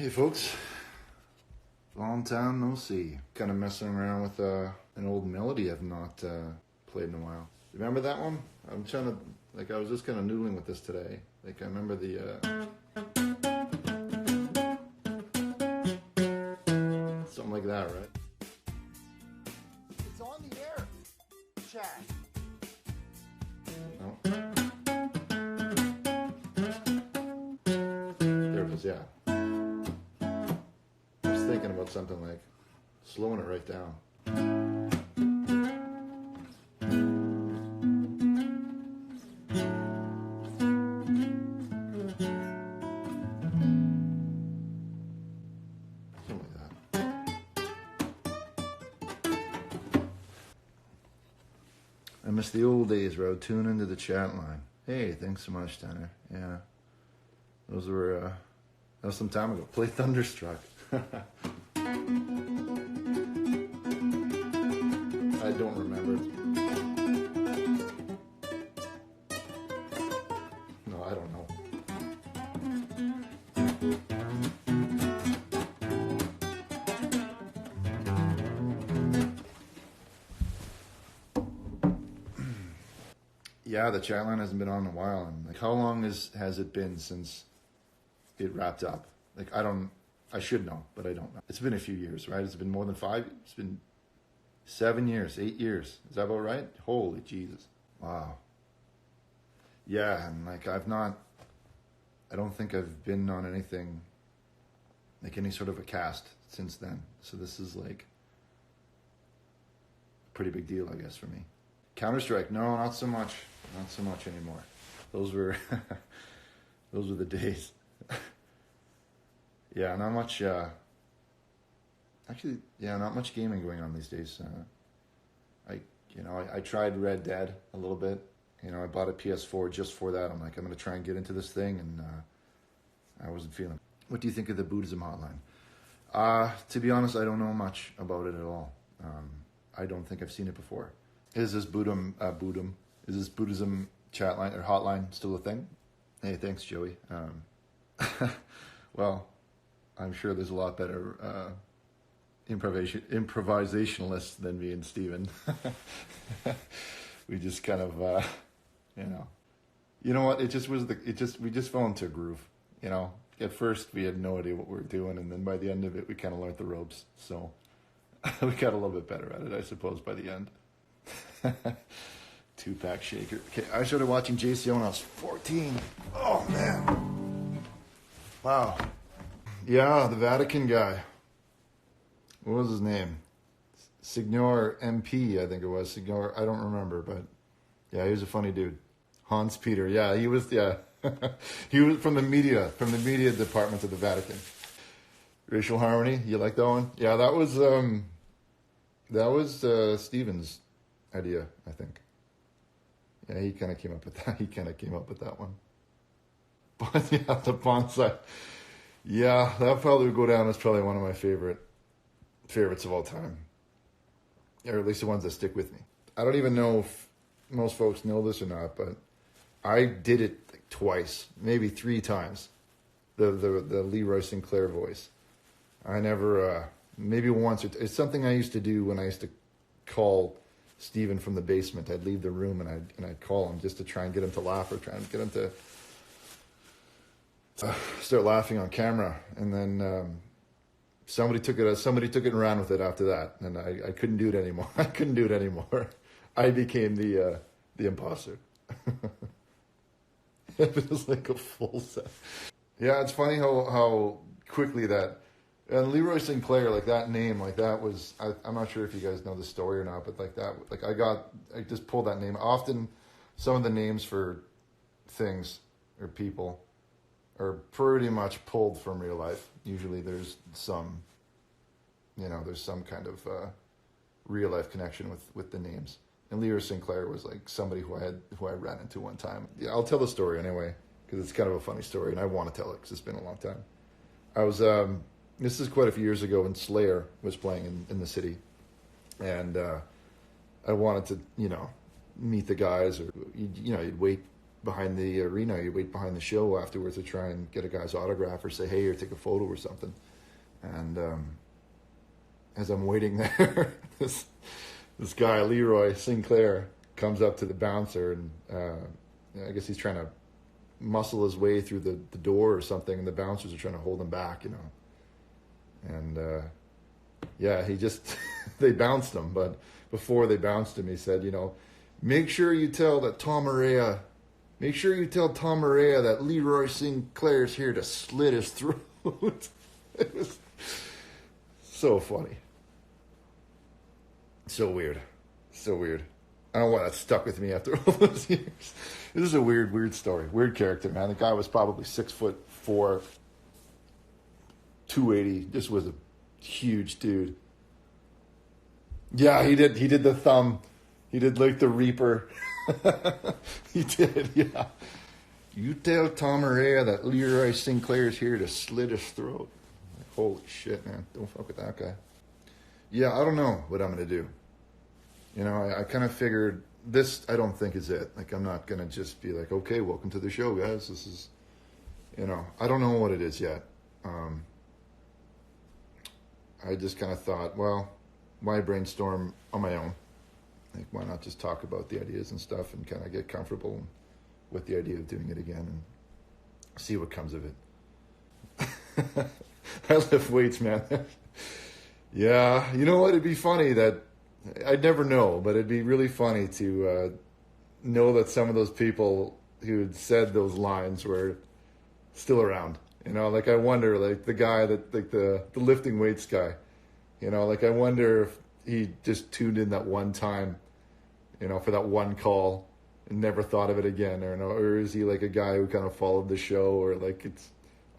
Hey folks, long time no see. Kind of messing around with an old melody I've not played in a while. Remember that one? I'm trying to, I was just kind of noodling with this today. I remember the, something like that, right? It's on the air, Chad. No? There it is, yeah. Thinking about something like slowing it right down. Something like that. I miss the old days where I would tune into the chat line. Hey, thanks so much, Tanner. Yeah, those were that was some time ago. Play Thunderstruck. I don't remember. No, I don't know. Yeah, the chat line hasn't been on in a while. And how long has it been since it wrapped up? I should know, but I don't know. It's been a few years, right? It's been more than 5 years. It's been 7 years, 8 years. Is that about right? Holy Jesus. Wow. Yeah, and I don't think I've been on anything, any sort of a cast since then. So this is a pretty big deal, I guess, for me. Counter-Strike, no, not so much. Not so much anymore. Those were, those were the days. Yeah, not much, not much gaming going on these days. I tried Red Dead a little bit. I bought a PS4 just for that. I'm going to try and get into this thing, and I wasn't feeling it. What do you think of the Buddhism hotline? To be honest, I don't know much about it at all. I don't think I've seen it before. Is this Buddhism chatline or hotline still a thing? Hey, thanks, Joey. Well, I'm sure there's a lot better improvisationalists than me and Steven. We just kind of, you know what? We just fell into a groove. At first we had no idea what we were doing, and then by the end of it, we kind of learned the ropes. So we got a little bit better at it, I suppose, by the end. 2-pack shaker. Okay, I started watching JCO when I was 14. Oh man. Wow. Yeah, the Vatican guy. What was his name? Signor MP, I think it was. Signor, I don't remember, but yeah, he was a funny dude. Hans Peter, yeah, he was, yeah. He was from the media department of the Vatican. Racial harmony, you like that one? Yeah, that was Stephen's idea, I think. Yeah, he kind of came up with that. One. But yeah, the bonsai. Yeah, that probably would go down as probably one of my favorites of all time. Or at least the ones that stick with me. I don't even know if most folks know this or not, but I did it twice, maybe 3 times. The Leroy Sinclair voice. I never, maybe once or it's something I used to do when I used to call Steven from the basement. I'd leave the room and I'd call him just to try and get him to laugh or try and get him to start laughing on camera, and then somebody took it and ran with it after that, and I couldn't do it anymore. I became the imposter. It was like a full set. Yeah, it's funny how quickly that, and Leroy Sinclair, that name, that was, I'm not sure if you guys know the story or not, but I just pulled that name. Often some of the names for things or people are pretty much pulled from real life. Usually there's some kind of real life connection with the names. And Leroy Sinclair was somebody who I ran into one time. Yeah, I'll tell the story anyway, because it's kind of a funny story, and I want to tell it because it's been a long time. I was, this is quite a few years ago when Slayer was playing in the city, and I wanted to, meet the guys, or, you'd wait behind the arena. You wait behind the show afterwards to try and get a guy's autograph or say hey or take a photo or something. And as I'm waiting there, this guy Leroy Sinclair comes up to the bouncer, and I guess he's trying to muscle his way through the door or something, and the bouncers are trying to hold him back, you know. And he just they bounced him, but before they bounced him, he said, you know, make sure you tell Tom Araya that Leroy Sinclair's here to slit his throat. It was so funny. So weird. I don't know why that stuck with me after all those years. This is a weird story. Weird character, man. The guy was probably 6'4", 280. Just was a huge dude. Yeah, he did the thumb. He did like the Reaper. He did, yeah. You tell Tom Araya that Leroy Sinclair's here to slit his throat. Like, holy shit, man. Don't fuck with that guy. Yeah, I don't know what I'm going to do. You know, I kind of figured this, I don't think is it. Like, I'm not going to just be like, okay, welcome to the show, guys. This is, you know, I don't know what it is yet. I just kind of thought, well, why brainstorm on my own? Like, why not just talk about the ideas and stuff and kind of get comfortable with the idea of doing it again and see what comes of it. I lift weights, man. Yeah, you know what? It'd be funny that, I'd never know, but it'd be really funny to know that some of those people who had said those lines were still around. You know, like, I wonder, like, the guy that, like, the lifting weights guy, you know, like, I wonder if he just tuned in that one time, you know, for that one call and never thought of it again, or is he like a guy who kind of followed the show, or like,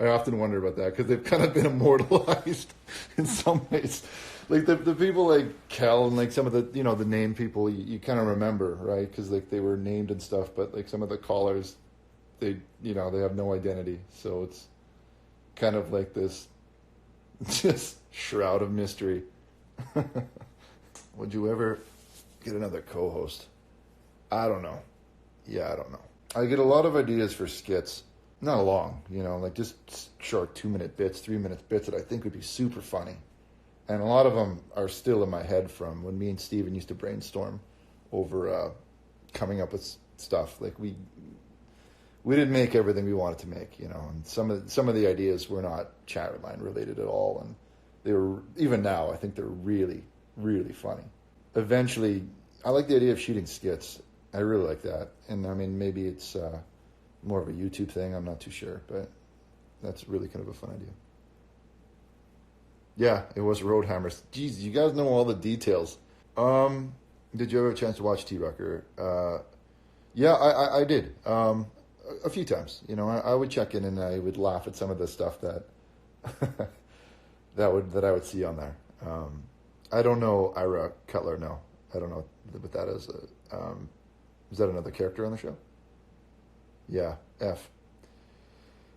I often wonder about that, because they've kind of been immortalized in some ways. Like, the people like Kel and like some of the, you know, the name people you kind of remember, right? Because like they were named and stuff, but like some of the callers, they, you know, they have no identity. So it's kind of like this just shroud of mystery. Would you ever get another co-host? I don't know. Yeah, I don't know. I get a lot of ideas for skits. Not long, you know, like just short 2-minute bits, 3-minute bits that I think would be super funny. And a lot of them are still in my head from when me and Steven used to brainstorm over coming up with stuff. Like, we didn't make everything we wanted to make, you know, and some of the ideas were not Chatline related at all, and they were, even now, I think they're really, really funny. Eventually, I like the idea of shooting skits. I really like that. And I mean, maybe it's more of a YouTube thing, I'm not too sure, but that's really kind of a fun idea. Yeah, it was Roadhammers. Jeez, you guys know all the details. Did you ever have a chance to watch T-Rucker? Yeah, I did. A few times. You know, I would check in and I would laugh at some of the stuff that I would see on there. I don't know Ira Cutler, no. I don't know what that is. Is that another character on the show? Yeah, F.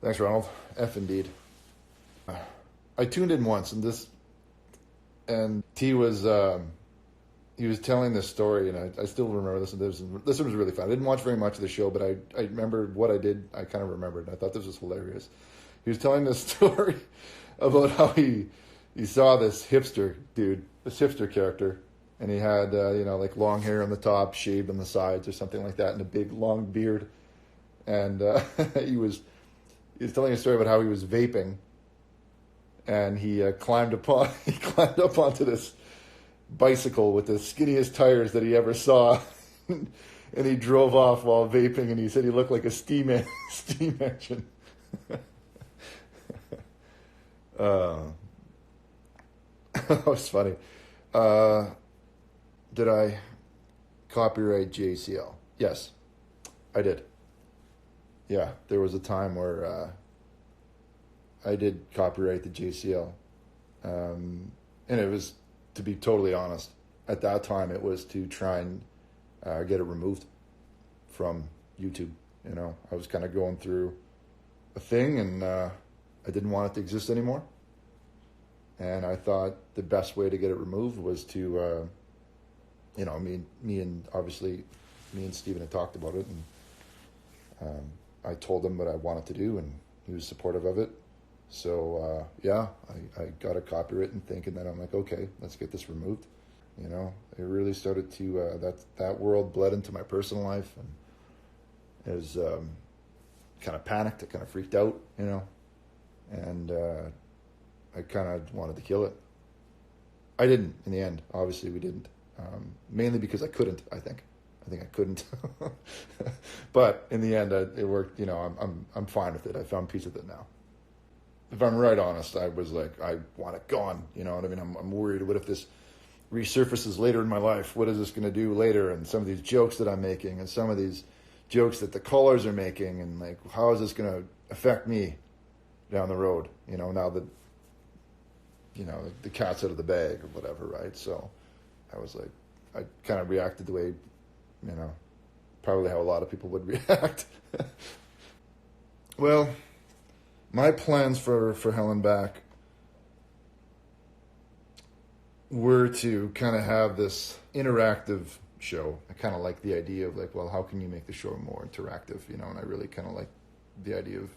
Thanks, Ronald. F indeed. I tuned in once, and T was he was telling this story, and I still remember this. And this one was really fun. I didn't watch very much of the show, but I remembered what I did. I kind of remembered. I thought this was hilarious. He was telling this story about how he saw this hipster dude, this hipster character, and he had you know, like long hair on the top, shaved on the sides, or something like that, and a big long beard. And he was telling a story about how he was vaping. And he climbed up onto this bicycle with the skinniest tires that he ever saw, and he drove off while vaping. And he said he looked like a steam engine. That was funny. Did I copyright JCL? Yes, I did. Yeah, there was a time where I did copyright the JCL. And it was, to be totally honest, at that time it was to try and get it removed from YouTube. You know, I was kind of going through a thing, and I didn't want it to exist anymore. And I thought the best way to get it removed was to, you know, me and Steven had talked about it, and I told him what I wanted to do, and he was supportive of it. So, I got a copywritten thinking that I'm like, okay, let's get this removed. You know, it really started to, that world bled into my personal life, and it was kind of panicked. I kind of freaked out, you know, and I kind of wanted to kill it. I didn't in the end. Obviously, we didn't. Mainly because I couldn't, I think I couldn't, but in the end, it worked. You know, I'm fine with it. I found peace with it now. If I'm right honest, I was like, I want it gone. You know what I mean? I'm worried. What if this resurfaces later in my life? What is this going to do later? And some of these jokes that I'm making, and some of these jokes that the callers are making, and like, how is this going to affect me down the road? You know, now that, you know, the cat's out of the bag or whatever, right? So I was like, I kind of reacted the way, you know, probably how a lot of people would react. Well, my plans for Hell and Back were to kind of have this interactive show. I kind of like the idea of like, well, how can you make the show more interactive, you know? And I really kind of like the idea of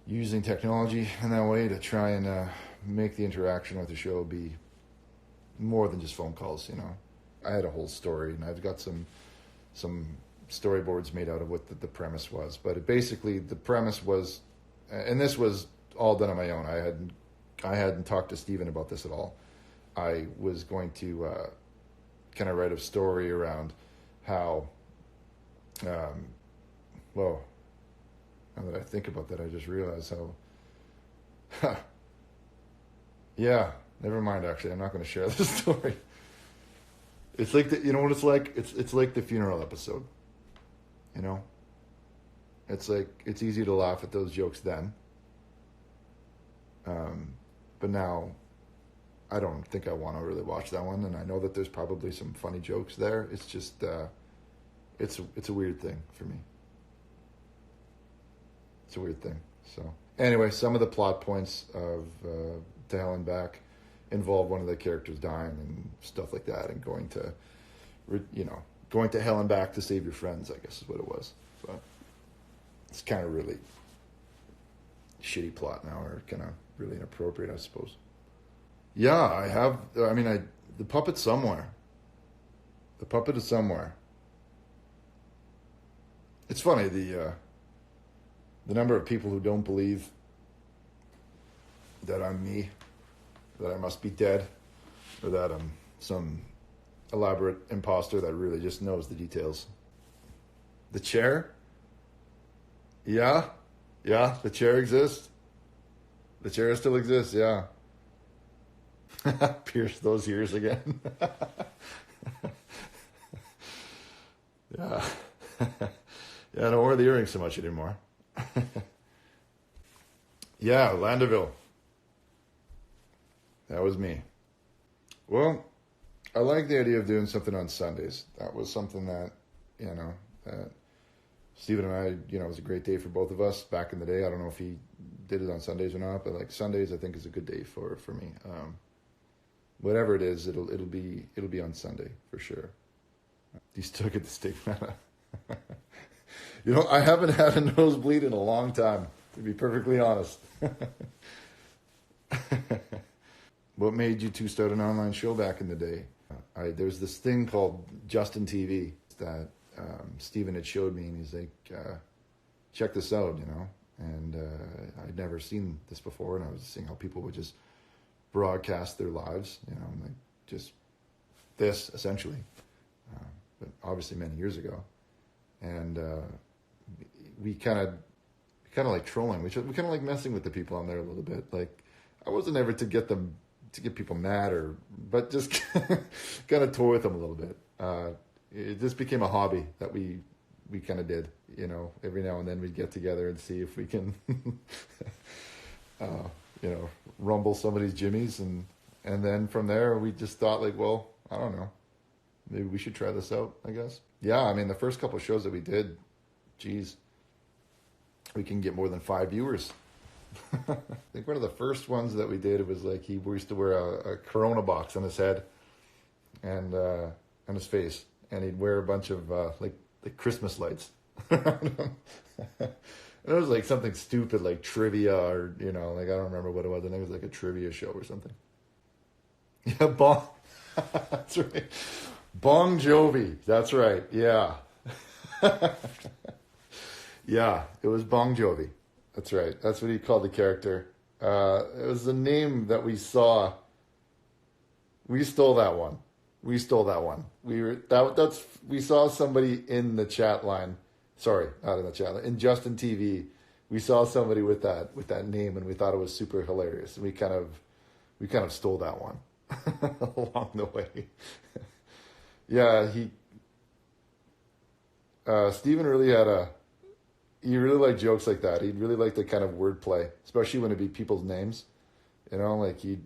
using technology in that way to try and make the interaction with the show be more than just phone calls, you know. I had a whole story, and I've got some storyboards made out of what the premise was. But basically, the premise was, and this was all done on my own. I hadn't talked to Steven about this at all. I was going to kind of write a story around how, well, now that I think about that, I just realized how, yeah, never mind, actually. I'm not going to share this story. It's like, you know what it's like? It's like the funeral episode, you know? It's like, it's easy to laugh at those jokes then. But now, I don't think I want to really watch that one, and I know that there's probably some funny jokes there. It's just, it's a weird thing for me. It's a weird thing. So anyway, some of the plot points of To Hell and Back involve one of the characters dying and stuff like that, and going to hell and back to save your friends, I guess is what it was. But it's kind of really shitty plot now, or kind of really inappropriate, I suppose. Yeah, the puppet's somewhere. The puppet is somewhere. It's funny, the number of people who don't believe that I'm me, that I must be dead, or that I'm some elaborate imposter that really just knows the details. The chair? Yeah, the chair exists. The chair still exists, yeah. Pierce those ears again. Yeah. Yeah, don't wear the earrings so much anymore. Yeah, Landeville. That was me. Well, I like the idea of doing something on Sundays. That was something that, that Stephen and I, it was a great day for both of us back in the day. I don't know if he did it on Sundays or not, but like Sundays, I think is a good day for me. Whatever it is, it'll be on Sunday for sure. You still get the stigmata. I haven't had a nosebleed in a long time, to be perfectly honest. What made you two start an online show back in the day? There's this thing called Justin TV that Stephen had showed me, and he's like, check this out, And I'd never seen this before, and I was seeing how people would just broadcast their lives, like just this, essentially. But obviously many years ago. And we kind of like trolling. We kind of like messing with the people on there a little bit. Like, I wasn't ever to get people mad, but just kind of toy with them a little bit. It just became a hobby that we kind of did, every now and then we'd get together and see if we can, rumble somebody's jimmies. And then from there we just thought like, well, I don't know, maybe we should try this out, I guess. Yeah. The first couple of shows that we did, geez, we can get more than 5 viewers. I think one of the first ones that we did, it was like we used to wear a Corona box on his head and on his face, and he'd wear a bunch of like Christmas lights It was like something stupid like trivia or, like I don't remember what it was. I think it was like a trivia show or something. Yeah, that's right. Bon Jovi. That's right. Yeah. Yeah, it was Bon Jovi. That's right. That's what he called the character. It was the name that we saw. We stole that one. We stole that one. We saw somebody in the chat line. Sorry, not in the chat line. In Justin TV, we saw somebody with that name, and we thought it was super hilarious. And we kind of stole that one along the way. Yeah, Steven really he really liked jokes like that. He really liked the kind of wordplay, especially when it be people's names. Like I'm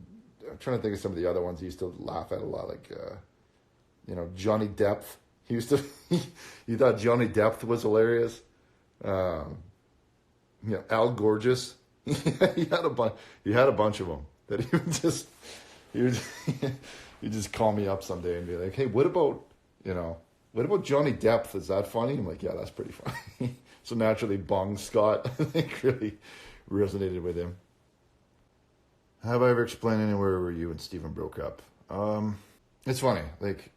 trying to think of some of the other ones he used to laugh at a lot, like, Johnny Depp. He used to, he thought Johnny Depp was hilarious. Al Gorgeous. He had a bunch of them that he would just call me up someday and be like, hey, what about Johnny Depp? Is that funny? I'm like, yeah, that's pretty funny. So naturally, Bong Scott, I think, really resonated with him. Have I ever explained anywhere where you and Steven broke up? It's funny. Like,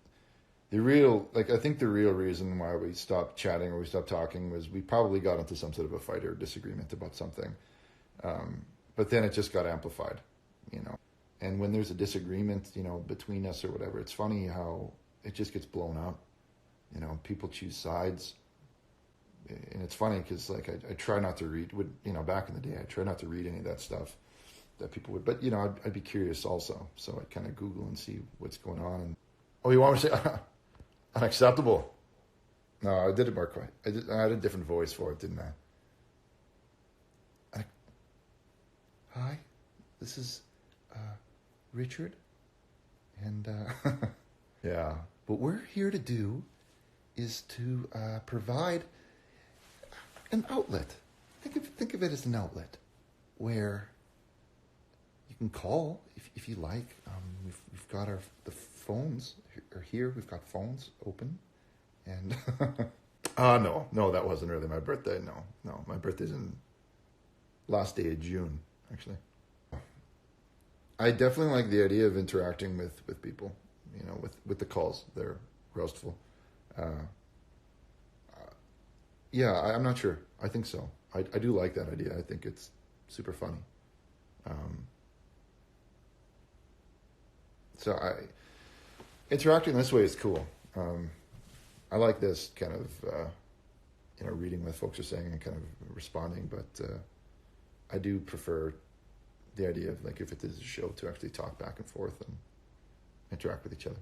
I think the real reason why we stopped chatting or we stopped talking was we probably got into some sort of a fight or disagreement about something. But then it just got amplified, And when there's a disagreement, between us or whatever, it's funny how it just gets blown up. People choose sides. And it's funny because, like, I try not to read, back in the day, I try not to read any of that stuff that people would. But, I'd be curious also. So I kind of Google and see what's going on. And you want me to say unacceptable? No, I did it more quiet. I had a different voice for it, didn't I? Hi, this is Richard. And, yeah. What we're here to do is to provide an outlet. Think of it as an outlet where you can call if you like. We've got the phones are here. We've got phones open, and no, that wasn't really my birthday. No, my birthday's in last day of June, actually. I definitely like the idea of interacting with people. With the calls. They're roastful. Yeah, I'm not sure. I think so. I do like that idea. I think it's super funny. So interacting this way is cool. I like this kind of, reading what folks are saying and kind of responding, but I do prefer the idea of, like, if it is a show, to actually talk back and forth and interact with each other.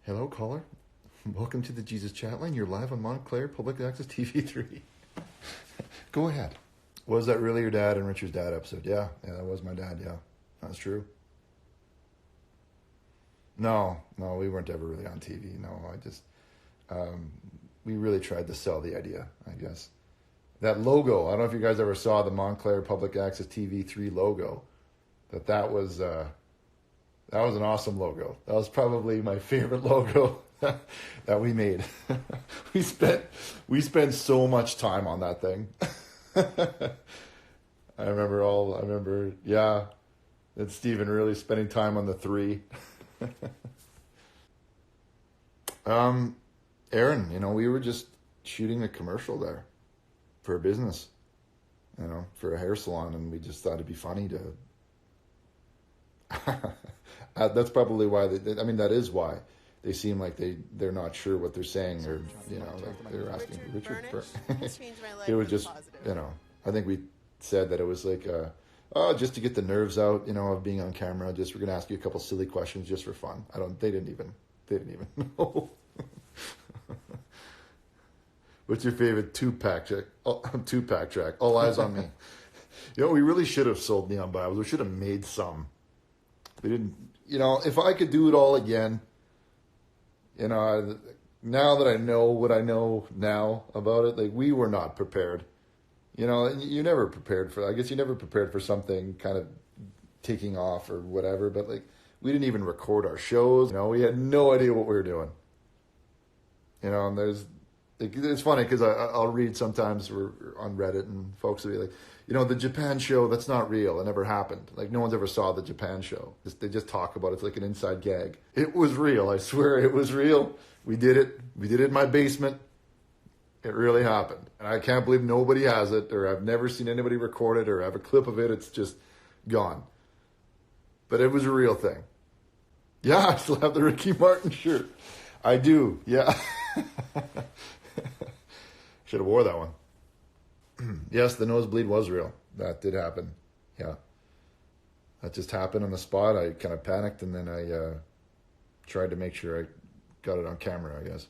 Hello, caller. Welcome to the Jesus Chatline. You're live on Montclair Public Access TV3. Go ahead. Was that really your dad and Richard's dad episode? Yeah, that was my dad, yeah. That's true. No, we weren't ever really on TV. No, I just, we really tried to sell the idea, I guess. That logo, I don't know if you guys ever saw the Montclair Public Access TV3 logo. That was an awesome logo. That was probably my favorite logo that we made. we spent so much time on that thing. I remember, yeah, and Steven really spending time on the 3. Aaron, we were just shooting a commercial there for a business, for a hair salon, and we just thought it'd be funny to. That's probably why that is why they seem like they're not sure what they're saying, or like they're asking for Richard. It was just I think we said that it was like just to get the nerves out, of being on camera. Just we're gonna ask you a couple silly questions just for fun. They didn't even know. What's your favorite two-pack track? All Eyes on Me. We really should have sold Neon Bibles. We should have made some. We didn't. If I could do it all again, now that I know what I know now about it, like, we were not prepared. You never prepared for. I guess you never prepared for something kind of taking off or whatever. But, like, we didn't even record our shows. We had no idea what we were doing. And it's funny because I'll read sometimes on Reddit and folks will be like, the Japan show, that's not real. It never happened. Like, no one's ever saw the Japan show. They just talk about it. It's like an inside gag. It was real. I swear it was real. We did it. We did it in my basement. It really happened. And I can't believe nobody has it, or I've never seen anybody record it or have a clip of it. It's just gone. But it was a real thing. Yeah, I still have the Ricky Martin shirt. I do. Yeah. Should have wore that one. Yes, the nosebleed was real. That did happen. Yeah. That just happened on the spot. I kind of panicked, and then I tried to make sure I got it on camera, I guess.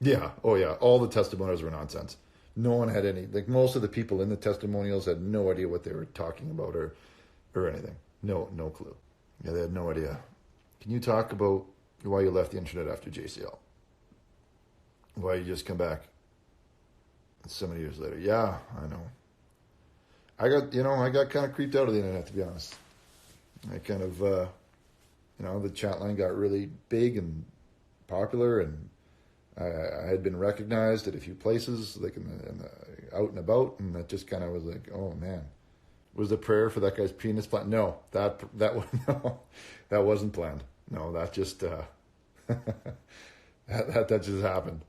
Yeah. Oh, yeah. All the testimonials were nonsense. No one had any. Like, most of the people in the testimonials had no idea what they were talking about or anything. No clue. Yeah, they had no idea. Can you talk about why you left the internet after JCL? Why you just come back so many years later? Yeah, I know. I got kind of creeped out of the internet, to be honest. I kind of, the chat line got really big and popular, and I had been recognized at a few places, like in the out and about, and that just kind of was like, oh man. Was the prayer for that guy's penis planned? No, that wasn't planned. No, that just that just happened.